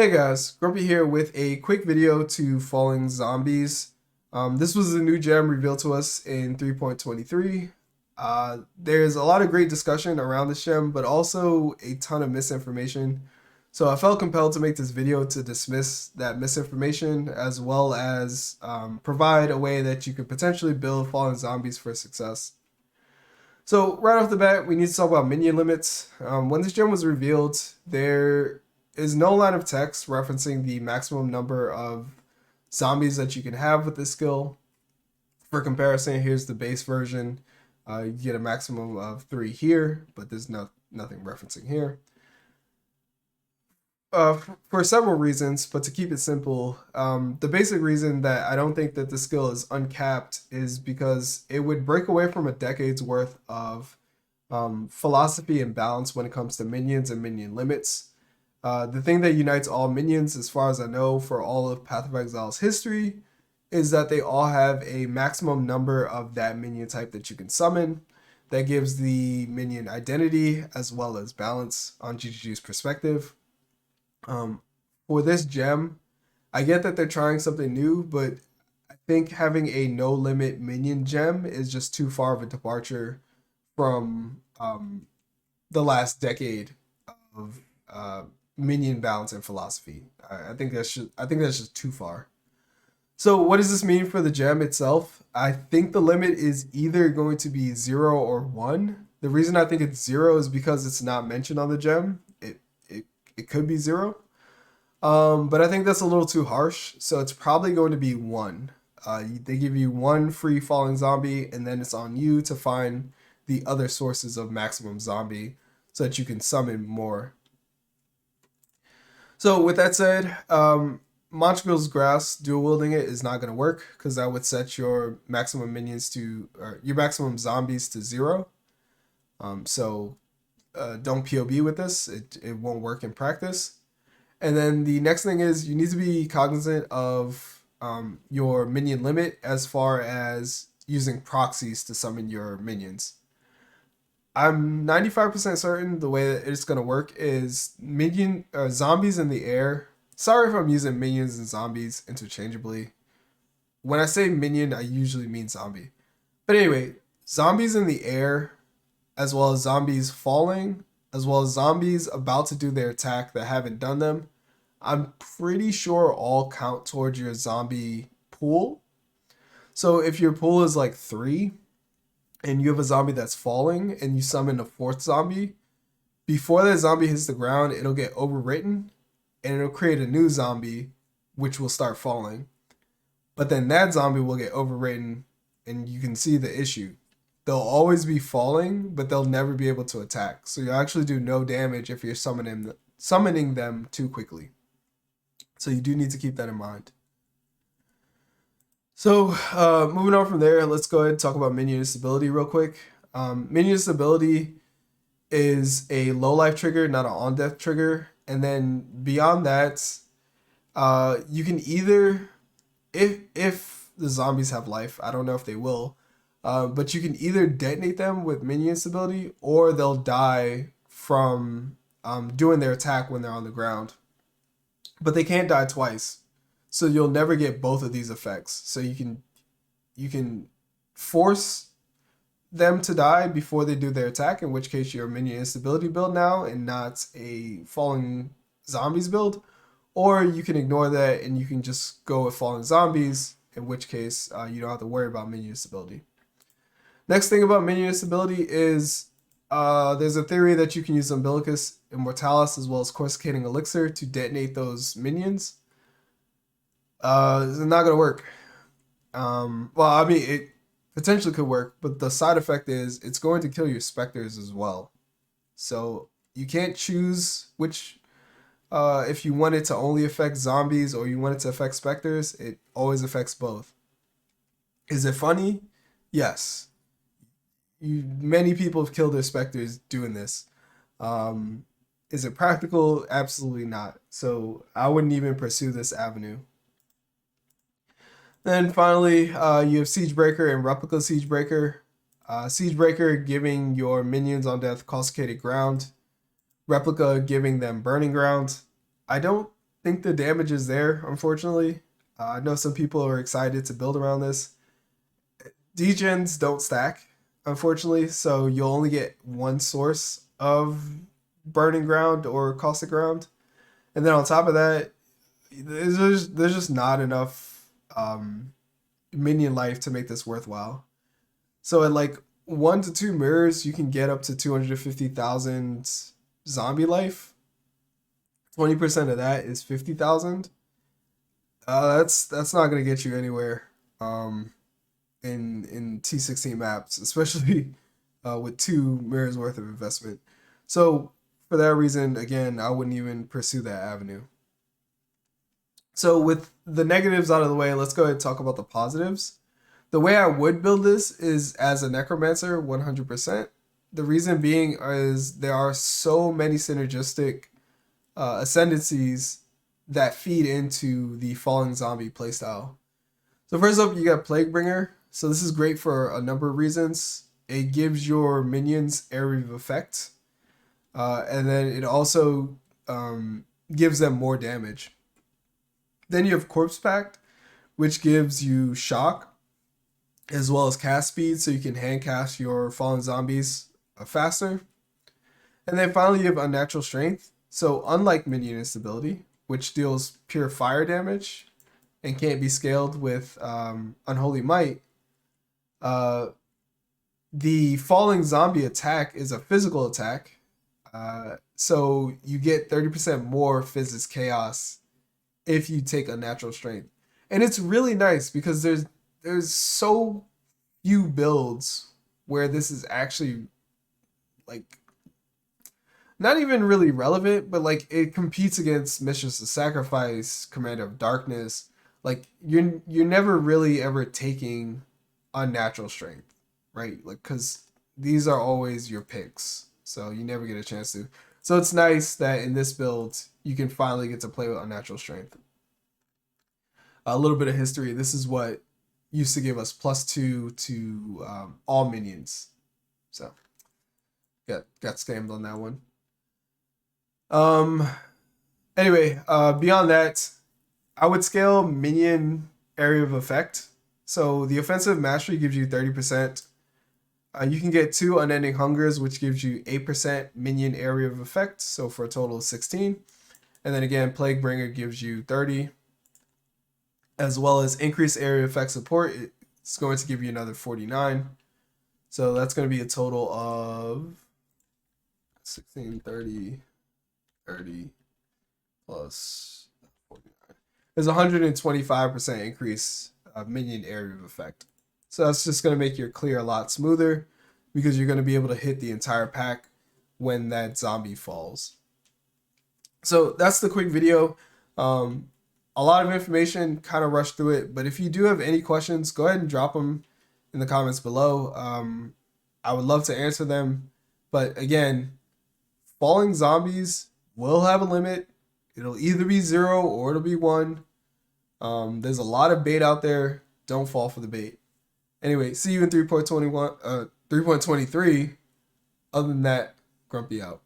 Hey guys, Grumpy here with a quick video to Falling Zombies. This was a new gem revealed to us in 3.23. There's a lot of great discussion around this gem, but also a ton of misinformation. So I felt compelled to make this video to dismiss that misinformation as well as provide a way that you could potentially build Fallen Zombies for success. So right off the bat, we need to talk about minion limits. When this gem was revealed, there is no line of text referencing the maximum number of zombies that you can have with this skill. For comparison, here's the base version. You get a maximum of 3 here, but there's nothing referencing here. For several reasons, but to keep it simple, the basic reason that I don't think that the skill is uncapped is because it would break away from a decade's worth of philosophy and balance when it comes to minions and minion limits. The thing that unites all minions, as far as I know, for all of Path of Exile's history, is that they all have a maximum number of that minion type that you can summon. That gives the minion identity as well as balance on GGG's perspective. For this gem, I get that they're trying something new, but I think having a no limit minion gem is just too far of a departure from the last decade of minion balance and philosophy. I think that's just too far. So what does this mean for the gem itself? I think the limit is either going to be 0 or 1. The reason I think it's 0 is because it's not mentioned on the gem. It could be 0. But I think that's a little too harsh, so it's probably going to be 1. They give you 1 free falling zombie, and then it's on you to find the other sources of maximum zombie so that you can summon more. So with that said, Montragil's Grass dual wielding it is not going to work because that would set your maximum minions to, or your maximum zombies to 0. So don't POB with this. It won't work in practice. And then the next thing is you need to be cognizant of your minion limit as far as using proxies to summon your minions. I'm 95% certain the way that it's going to work is zombies in the air. Sorry if I'm using minions and zombies interchangeably. When I say minion, I usually mean zombie. But anyway, zombies in the air, as well as zombies falling, as well as zombies about to do their attack that haven't done them, I'm pretty sure all count towards your zombie pool. So if your pool is like 3, and you have a zombie that's falling and you summon a 4th zombie, before that zombie hits the ground, it'll get overwritten and it'll create a new zombie which will start falling. But then that zombie will get overwritten and you can see the issue. They'll always be falling, but they'll never be able to attack. So you'll actually do no damage if you're summoning them too quickly. So you do need to keep that in mind. So moving on from there, let's go ahead and talk about minion instability real quick. Minion instability is a low life trigger, not an on death trigger. And then beyond that, you can either, if the zombies have life, I don't know if they will, but you can either detonate them with minion instability or they'll die from doing their attack when they're on the ground. But they can't die twice. So you'll never get both of these effects. So you can force them to die before they do their attack, in which case you're a minion instability build now and not a falling zombies build. Or you can ignore that and you can just go with falling zombies, in which case you don't have to worry about minion instability. Next thing about minion instability is there's a theory that you can use Umbilicus Immortalis as well as Coruscating Elixir to detonate those minions. It's not gonna work. Well, I mean, it potentially could work, but the side effect is it's going to kill your specters as well. So you can't choose which, if you want it to only affect zombies or you want it to affect specters, it always affects both. Is it funny? Yes. Many people have killed their specters doing this. Is it practical? Absolutely not. So I wouldn't even pursue this avenue. Then finally, you have Siegebreaker and Replica Siegebreaker. Siegebreaker giving your minions on death Caustic Ground. Replica giving them Burning Ground. I don't think the damage is there, unfortunately. I know some people are excited to build around this. Degens don't stack, unfortunately, so you'll only get one source of burning ground or caustic ground. And then on top of that, there's just not enough minion life to make this worthwhile. So at like 1 to 2 mirrors, you can get up to 250,000 zombie life. 20% of that is 50,000. That's not gonna get you anywhere. In T16 maps, especially with 2 mirrors worth of investment. So for that reason, again, I wouldn't even pursue that avenue. So with the negatives out of the way, let's go ahead and talk about the positives. The way I would build this is as a necromancer, 100%. The reason being is there are so many synergistic ascendancies that feed into the falling zombie playstyle. So first up, you got Plaguebringer. So this is great for a number of reasons. It gives your minions area of effect, and then it also gives them more damage. Then you have Corpse Pact, which gives you shock as well as cast speed, so you can hand cast your fallen zombies faster. And then finally, you have Unnatural Strength. So unlike minion instability, which deals pure fire damage and can't be scaled with Unholy Might, uh, the falling zombie attack is a physical attack. So you get 30% more physics chaos if you take Unnatural Strength. And it's really nice because there's so few builds where this is actually like not even really relevant, but like it competes against Mistress of Sacrifice, Commander of Darkness. Like you're never really ever taking Unnatural Strength, right? Like because these are always your picks, so you never get a chance to. So it's nice that in this build you can finally get to play with Unnatural Strength. A little bit of history. This is what used to give us +2 to all minions. So got scammed on that one. Um. Anyway, beyond that, I would scale minion area of effect. So the offensive mastery gives you 30%. You can get 2 unending hungers, which gives you 8% minion area of effect. So for a total of 16. And then again, Plaguebringer gives you 30, as well as increased area effect support. It's going to give you another 49. So that's going to be a total of 16, 30, 30 plus 49. There's a 125% increase of minion area of effect. So that's just going to make your clear a lot smoother because you're going to be able to hit the entire pack when that zombie falls. So that's the quick video. A lot of information, kind of rushed through it, but if you do have any questions, go ahead and drop them in the comments below. I would love to answer them. But again, falling zombies will have a limit. It'll either be 0 or it'll be 1. There's a lot of bait out there. Don't fall for the bait. Anyway, see you in 3.21, 3.23. Other than that, Grumpy out.